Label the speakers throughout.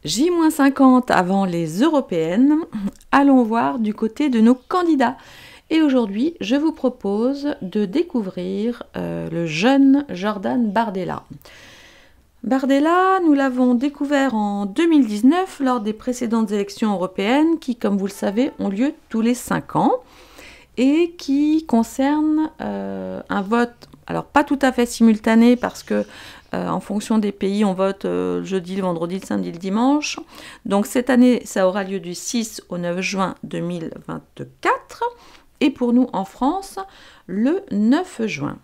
Speaker 1: J-50 avant les européennes, allons voir du côté de nos candidats. Et aujourd'hui, je vous propose de découvrir le jeune Jordan Bardella. Bardella, nous l'avons découvert en 2019 lors des précédentes élections européennes qui, comme vous le savez, ont lieu tous les 5 ans et qui concernent un vote, alors pas tout à fait simultané parce que en fonction des pays, on vote le jeudi, le vendredi, le samedi, le dimanche. Donc cette année, ça aura lieu du 6 au 9 juin 2024. Et pour nous, en France, le 9 juin.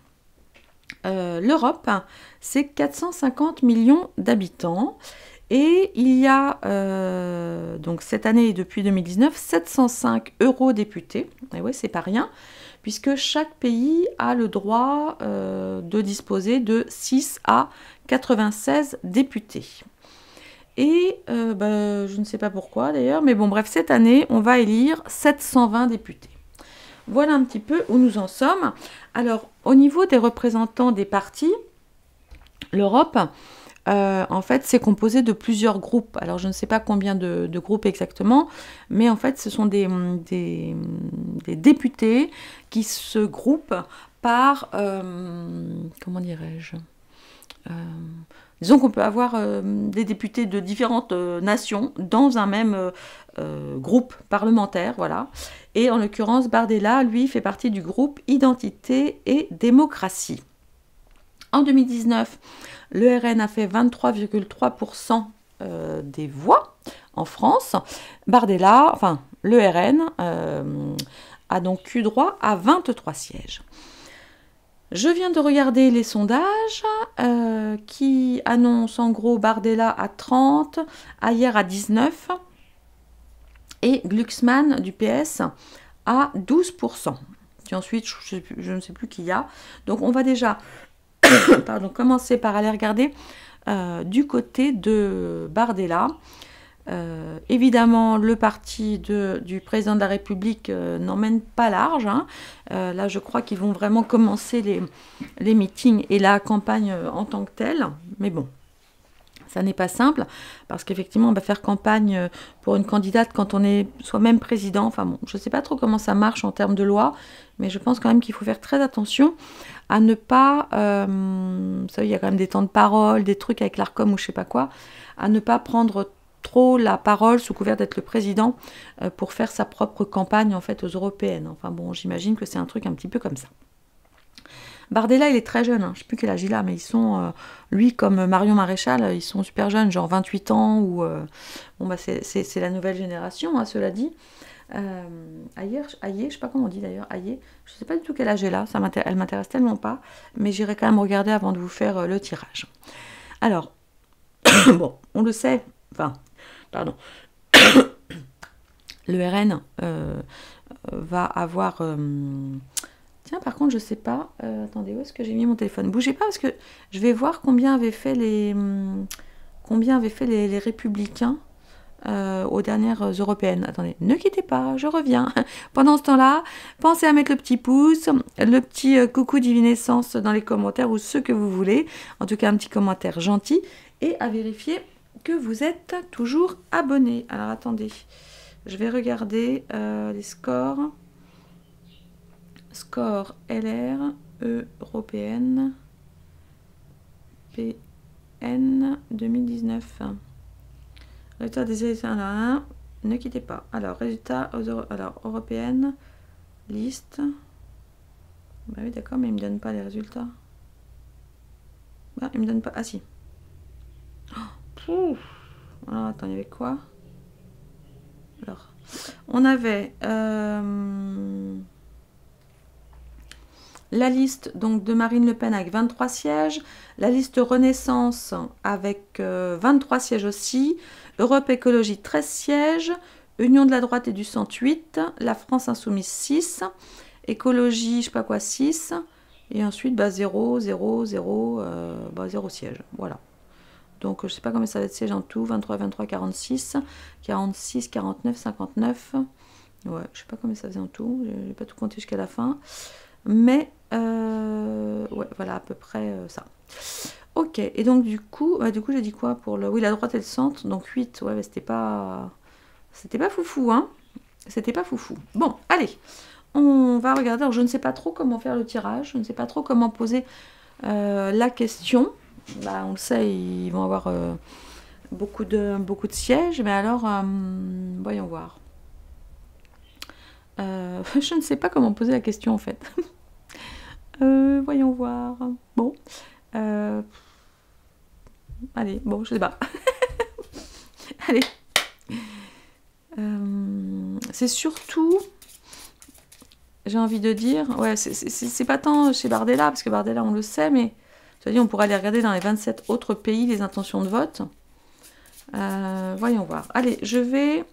Speaker 1: L'Europe, c'est 450 millions d'habitants. Et il y a, donc cette année, depuis 2019, 705 eurodéputés. Et ouais, c'est pas rien, puisque chaque pays a le droit de disposer de 6 à 96 députés. Et je ne sais pas pourquoi d'ailleurs, mais bon bref, cette année, on va élire 720 députés. Voilà un petit peu où nous en sommes. Alors, au niveau des représentants des partis, l'Europe, en fait, c'est composé de plusieurs groupes. Alors, je ne sais pas combien de groupes exactement, mais en fait, ce sont des députés qui se groupent par, comment dirais-je, disons qu'on peut avoir des députés de différentes nations dans un même groupe parlementaire, voilà. Et en l'occurrence, Bardella, lui, fait partie du groupe Identité et Démocratie. En 2019, le RN a fait 23,3% des voix en France. Bardella, enfin, le RN a donc eu droit à 23 sièges. Je viens de regarder les sondages qui annoncent en gros Bardella à 30, Ayer à 19 et Glucksmann du PS à 12%. Puis ensuite, je ne sais plus qui y a. Donc on va déjà commencer par aller regarder du côté de Bardella. Évidemment, le parti du président de la République n'emmène pas large. Hein. Là, je crois qu'ils vont vraiment commencer les meetings et la campagne en tant que telle. Mais bon, ça n'est pas simple parce qu'effectivement, on va faire campagne pour une candidate quand on est soi-même président. Enfin bon, je ne sais pas trop comment ça marche en termes de loi, mais je pense quand même qu'il faut faire très attention à ne pas... vous savez, il y a quand même des temps de parole, des trucs avec l'ARCOM ou je ne sais pas quoi, à ne pas prendre trop la parole sous couvert d'être le président pour faire sa propre campagne en fait aux européennes. Enfin bon, j'imagine que c'est un truc un petit peu comme ça. Bardella, il est très jeune, hein. Je ne sais plus quel âge il a, mais ils sont, lui comme Marion Maréchal, ils sont super jeunes, genre 28 ans, ou bon bah c'est la nouvelle génération, hein, cela dit. Ayer, je ne sais pas comment on dit d'ailleurs, Ayer, je ne sais pas du tout quel âge elle a, elle m'intéresse tellement pas, mais j'irai quand même regarder avant de vous faire le tirage. Alors, bon, on le sait, enfin, pardon, le RN va avoir... Tiens, par contre, je sais pas. Attendez, où est-ce que j'ai mis mon téléphone? Bougez pas parce que je vais voir combien avaient fait les Républicains aux dernières européennes. Attendez, ne quittez pas, je reviens. Pendant ce temps-là, pensez à mettre le petit pouce, le petit coucou divinescence dans les commentaires ou ce que vous voulez. En tout cas, un petit commentaire gentil et à vérifier que vous êtes toujours abonné. Alors attendez, je vais regarder les scores. Score LR, européenne, PN 2019. Résultat des élections, ne quittez pas. Alors, résultat, alors, européenne, liste. Bah oui, d'accord, mais il ne me donne pas les résultats. Bah, il me donne pas. Ah si. Oh, alors, attends, il y avait quoi? Alors, on avait. La liste donc, de Marine Le Pen avec 23 sièges, la liste Renaissance avec 23 sièges aussi, Europe Écologie 13 sièges, Union de la droite et du centre 8, la France Insoumise 6, Écologie, je sais pas quoi, 6, et ensuite 0, 0, 0, 0 sièges. Voilà. Donc je sais pas combien ça va être de sièges en tout, 23, 23, 46, 46, 49, 59. Ouais, je sais pas combien ça faisait en tout, j'ai pas tout compté jusqu'à la fin. Mais ouais, voilà à peu près ça. Ok, et donc du coup j'ai dit quoi pour le... Oui, la droite et le centre, donc 8, ouais, mais c'était pas foufou, hein. C'était pas foufou. Bon, allez, on va regarder. Alors, je ne sais pas trop comment faire le tirage, je ne sais pas trop comment poser la question. Bah, on le sait, ils vont avoir beaucoup de sièges, mais alors, voyons voir. Je ne sais pas comment poser la question, en fait. Voyons voir. Bon. Allez, bon, je sais pas. Allez. C'est surtout, j'ai envie de dire, ouais, c'est pas tant chez Bardella, parce que Bardella, on le sait, mais je veux dire, on pourrait aller regarder dans les 27 autres pays les intentions de vote. Voyons voir. Allez, je vais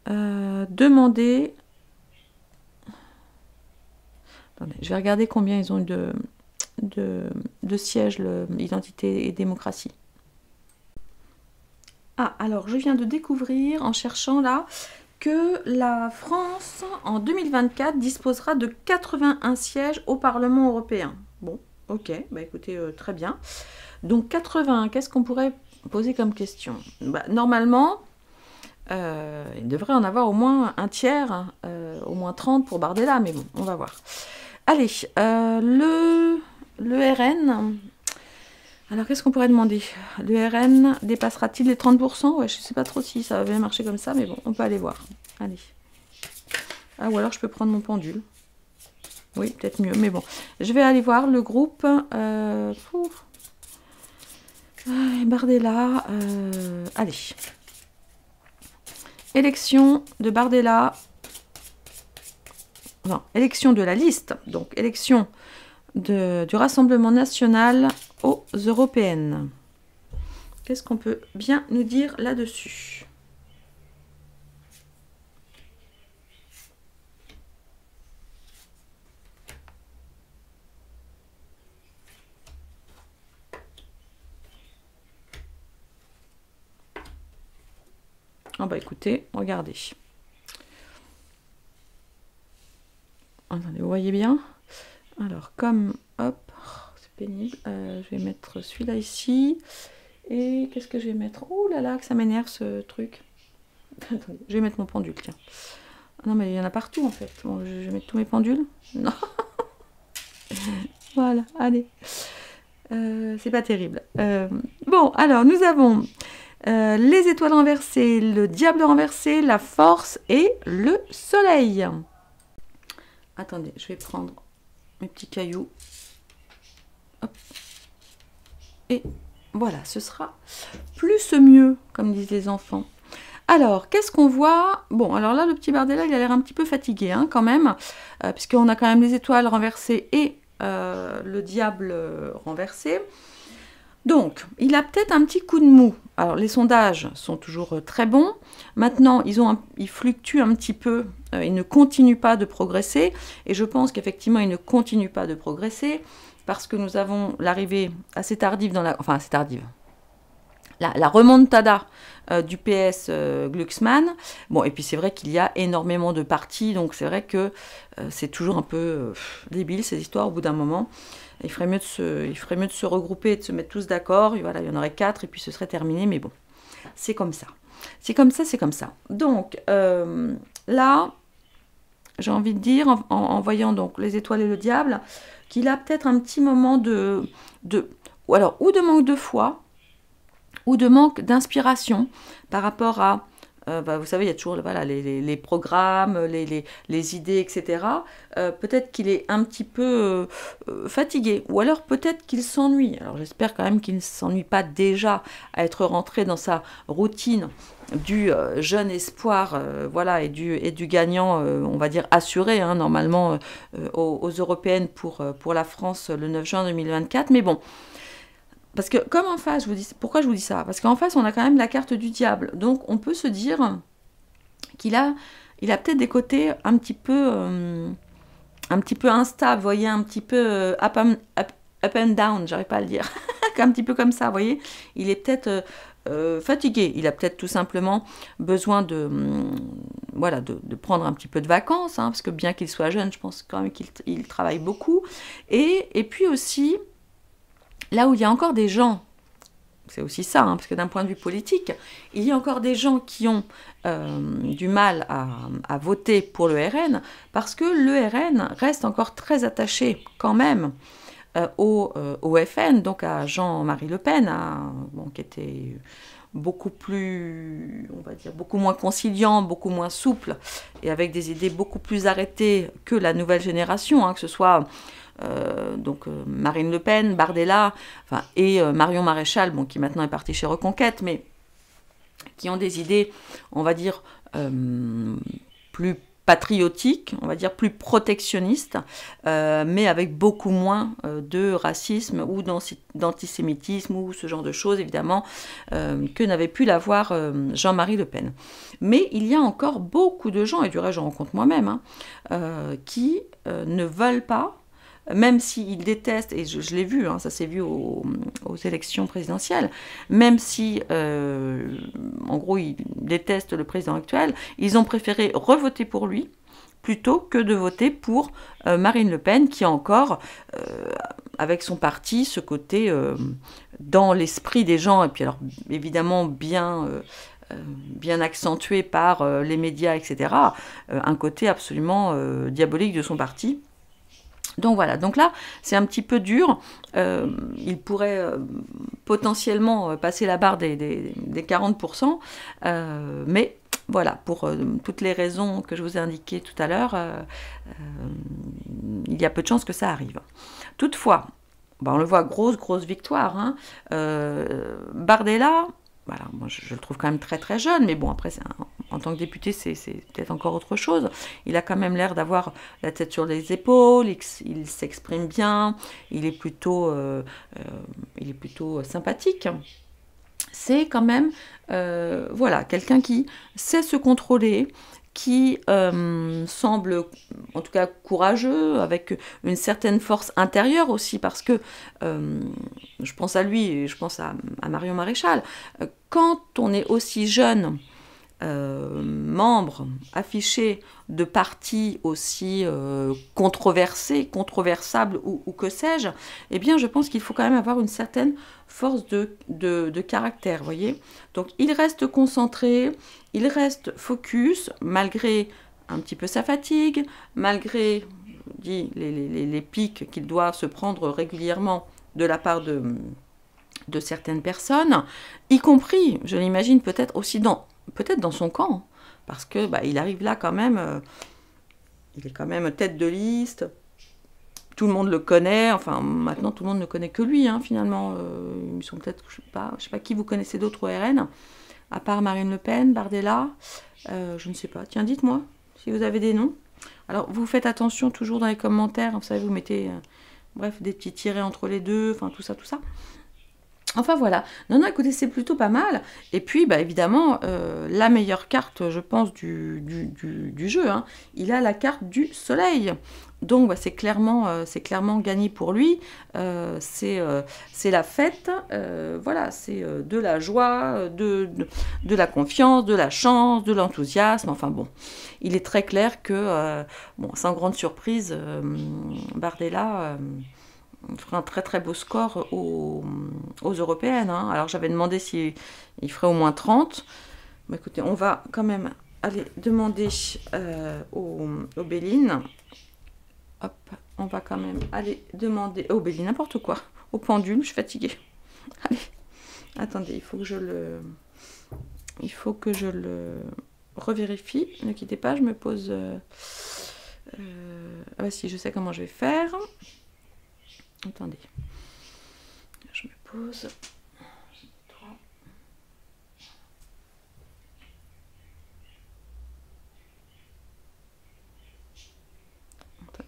Speaker 1: demander... Attendez, je vais regarder combien ils ont eu de sièges, l'identité et démocratie. Ah, alors, je viens de découvrir, en cherchant là, que la France, en 2024, disposera de 81 sièges au Parlement européen. Bon, ok, bah écoutez, très bien. Donc 80, qu'est-ce qu'on pourrait poser comme question? Bah, normalement, il devrait en avoir au moins un tiers, au moins 30 pour Bardella, mais bon, on va voir. Allez, le RN... Alors, qu'est-ce qu'on pourrait demander? Le RN dépassera-t-il les 30%? Ouais, je ne sais pas trop si ça va bien marcher comme ça, mais bon, on peut aller voir. Allez. Ah, ou alors je peux prendre mon pendule. Oui, peut-être mieux, mais bon. Je vais aller voir le groupe. Bardella. Allez. Élection de Bardella. Non, élection de la liste. Donc, élection du Rassemblement national aux européennes. Qu'est-ce qu'on peut bien nous dire là-dessus? Ah bah écoutez, regardez. Attendez, vous voyez bien? Alors, comme, hop, c'est pénible, je vais mettre celui-là ici. Et qu'est-ce que je vais mettre? Oh là là, que ça m'énerve ce truc. Attendez, je vais mettre mon pendule, tiens. Non, mais il y en a partout en fait. Bon, je vais mettre tous mes pendules. Non. Voilà, allez. C'est pas terrible. Bon, alors, nous avons les étoiles renversées, le diable renversé, la force et le soleil. Attendez, je vais prendre mes petits cailloux. Hop. Et voilà, ce sera plus mieux, comme disent les enfants. Alors, qu'est-ce qu'on voit? Bon, alors là, le petit Bardella, il a l'air un petit peu fatigué, hein, quand même, puisqu'on a quand même les étoiles renversées et le diable renversé. Donc, il a peut-être un petit coup de mou. Alors, les sondages sont toujours très bons. Maintenant, ils fluctuent un petit peu. Ils ne continuent pas de progresser. Et je pense qu'effectivement, ils ne continuent pas de progresser parce que nous avons l'arrivée assez tardive dans la... Enfin, assez tardive. La remontada du PS Glucksmann. Bon, et puis c'est vrai qu'il y a énormément de partis. Donc, c'est vrai que c'est toujours un peu débile, ces histoires, au bout d'un moment. Il ferait mieux de se regrouper et de se mettre tous d'accord. Voilà, il y en aurait 4 et puis ce serait terminé. Mais bon, c'est comme ça. C'est comme ça, c'est comme ça. Donc, là, j'ai envie de dire, en voyant donc les étoiles et le diable, qu'il a peut-être un petit moment ou de manque de foi, ou de manque d'inspiration par rapport à... vous savez, il y a toujours voilà, les programmes, les idées, etc. Peut-être qu'il est un petit peu fatigué, ou alors peut-être qu'il s'ennuie. Alors j'espère quand même qu'il ne s'ennuie pas déjà à être rentré dans sa routine du jeune espoir, voilà, et du gagnant, on va dire assuré, hein, normalement, aux européennes pour la France le 9 juin 2024. Mais bon... Parce que comme en face, pourquoi je vous dis ça? Parce qu'en face, on a quand même la carte du diable. Donc, on peut se dire qu'il a peut-être des côtés un petit peu instables, vous voyez, un petit peu up and down, j'arrive pas à le dire. Un petit peu comme ça, vous voyez. Il est peut-être fatigué. Il a peut-être tout simplement besoin de prendre un petit peu de vacances, hein, parce que bien qu'il soit jeune, je pense quand même qu'il travaille beaucoup. Et puis aussi... là où il y a encore des gens, c'est aussi ça, hein, parce que d'un point de vue politique, il y a encore des gens qui ont du mal à voter pour le RN, parce que le RN reste encore très attaché quand même au FN, donc à Jean-Marie Le Pen, bon, qui était beaucoup plus, on va dire, beaucoup moins conciliant, beaucoup moins souple, et avec des idées beaucoup plus arrêtées que la nouvelle génération, hein, que ce soit Marine Le Pen, Bardella, enfin, et Marion Maréchal, bon, qui maintenant est partie chez Reconquête, mais qui ont des idées, on va dire, plus patriotiques, on va dire plus protectionnistes, mais avec beaucoup moins de racisme ou d'antisémitisme ou ce genre de choses, évidemment, que n'avait pu l'avoir Jean-Marie Le Pen. Mais il y a encore beaucoup de gens, et du reste j'en rencontre moi-même, hein, qui ne veulent pas, même s'ils détestent, et je l'ai vu, hein, ça s'est vu aux élections présidentielles, même si, en gros, ils détestent le président actuel, ils ont préféré revoter pour lui plutôt que de voter pour Marine Le Pen, qui a encore, avec son parti, ce côté dans l'esprit des gens, et puis alors évidemment bien accentué par les médias, etc., un côté absolument diabolique de son parti. Donc voilà, donc là, c'est un petit peu dur. Il pourrait potentiellement passer la barre des 40%, mais voilà, pour toutes les raisons que je vous ai indiquées tout à l'heure, il y a peu de chances que ça arrive. Toutefois, on le voit, grosse victoire, hein. Bardella, voilà, moi je le trouve quand même très très jeune, mais bon, après, en tant que député, c'est peut-être encore autre chose. Il a quand même l'air d'avoir la tête sur les épaules, il s'exprime bien, il est plutôt sympathique. C'est quand même, voilà, quelqu'un qui sait se contrôler, qui semble, en tout cas, courageux, avec une certaine force intérieure aussi, parce que je pense à lui et je pense à Marion Maréchal. Quand on est aussi jeune, membre affiché de partis aussi controversables ou que sais-je, eh bien je pense qu'il faut quand même avoir une certaine force de caractère, voyez. Donc il reste concentré, il reste focus, malgré un petit peu sa fatigue, malgré les pics qu'il doit se prendre régulièrement de la part de certaines personnes, y compris, je l'imagine, peut-être aussi peut-être dans son camp, parce que il arrive là quand même, il est quand même tête de liste, tout le monde le connaît, enfin maintenant tout le monde ne connaît que lui, hein, finalement, ils sont peut-être, je sais pas qui vous connaissez d'autres au RN, à part Marine Le Pen, Bardella, je ne sais pas, tiens dites-moi si vous avez des noms. Alors vous faites attention toujours dans les commentaires, vous savez, vous mettez, bref, des petits tirets entre les deux, enfin tout ça. Enfin voilà, non, écoutez, c'est plutôt pas mal. Et puis, évidemment, la meilleure carte, je pense, du jeu, hein, il a la carte du soleil. Donc, c'est clairement gagné pour lui. C'est la fête, voilà, c'est de la joie, de la confiance, de la chance, de l'enthousiasme. Enfin bon, il est très clair que, sans grande surprise, Bardella fera un très très beau score aux européennes, hein. Alors j'avais demandé s'il ferait au moins 30. Écoutez, on va quand même aller demander au Béline. Hop, on va quand même aller demander au Béline, n'importe quoi. Au pendule, je suis fatiguée. Allez, attendez, il faut que je le revérifie. Ne quittez pas, je me pose... ah si, je sais comment je vais faire. Attendez, je me pose.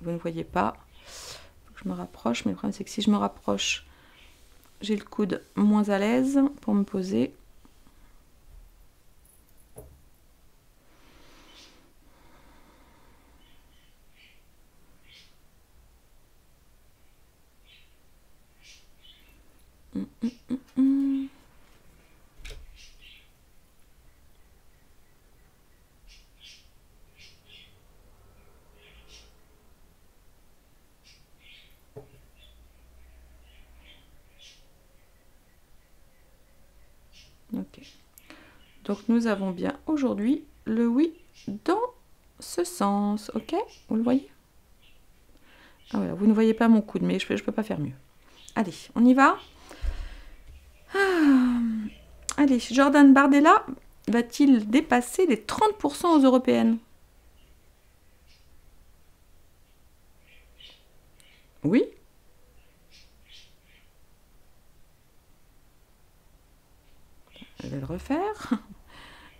Speaker 1: Vous ne voyez pas. Faut que je me rapproche, mais le problème c'est que si je me rapproche, j'ai le coude moins à l'aise pour me poser. Ok. Donc nous avons bien aujourd'hui le oui dans ce sens. Ok? Vous le voyez? Ah voilà, vous ne voyez pas mon coude, mais je peux pas faire mieux. Allez, on y va. Allez, Jordan Bardella va-t-il dépasser les 30% aux européennes? Oui. Je vais le refaire.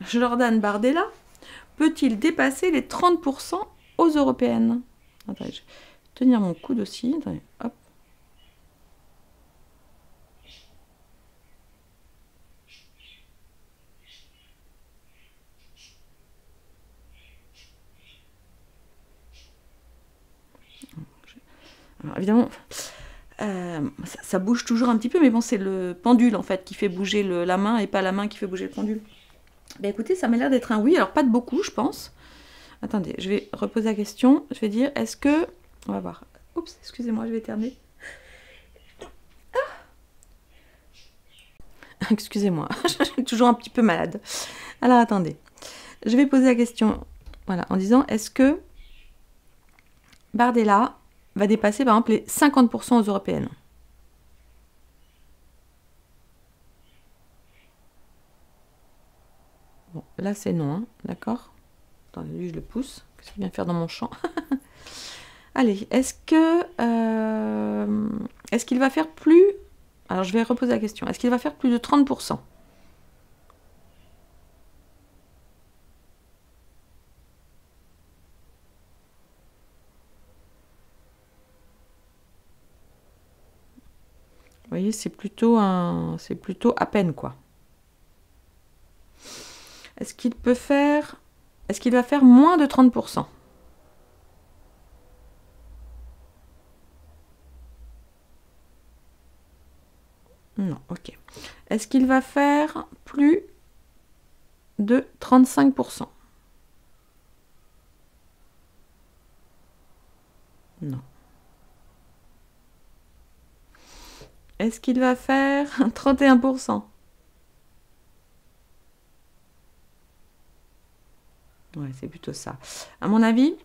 Speaker 1: Jordan Bardella peut-il dépasser les 30% aux européennes? Attendez, je vais tenir mon coude aussi. Attendez, hop. Alors, évidemment, ça bouge toujours un petit peu, mais bon, c'est le pendule en fait qui fait bouger la main et pas la main qui fait bouger le pendule. Ben écoutez, ça m'a l'air d'être un oui, alors pas de beaucoup, je pense. Attendez, je vais reposer la question. Je vais dire, est-ce que... On va voir. Oups, excusez-moi, je vais éternuer. Excusez-moi, je suis toujours un petit peu malade. Alors attendez, je vais poser la question, voilà, en disant, est-ce que Bardella va dépasser par exemple les 50% aux européennes? Bon, là c'est non, hein, d'accord? Attendez, lui je le pousse, qu'est-ce qu'il vient faire dans mon champ? Allez, est-ce qu'il va faire plus... Alors je vais reposer la question, est-ce qu'il va faire plus de 30%? Vous voyez, c'est plutôt à peine, quoi. Est-ce qu'il peut faire... Est-ce qu'il va faire moins de 30%? Non, ok. Est-ce qu'il va faire plus de 35%? Non. Est-ce qu'il va faire 31%? Ouais, c'est plutôt ça. À mon avis,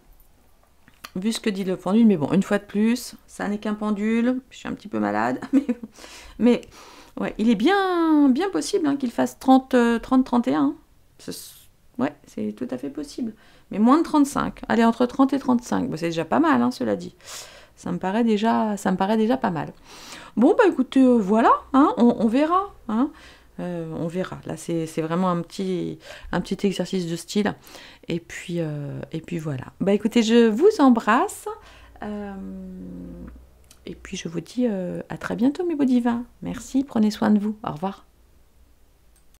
Speaker 1: vu ce que dit le pendule, mais bon, une fois de plus, ça n'est qu'un pendule. Je suis un petit peu malade, mais ouais, il est bien possible hein, qu'il fasse 30-31. Hein. Ouais, c'est tout à fait possible. Mais moins de 35. Allez, entre 30 et 35. Bon, c'est déjà pas mal, hein, cela dit. Ça me paraît déjà pas mal. Bon, bah écoutez, voilà, hein, on verra. Hein. On verra. Là, c'est vraiment un petit exercice de style. Et puis voilà. Bah écoutez, je vous embrasse. Et puis je vous dis à très bientôt, mes beaux divins. Merci, prenez soin de vous. Au revoir.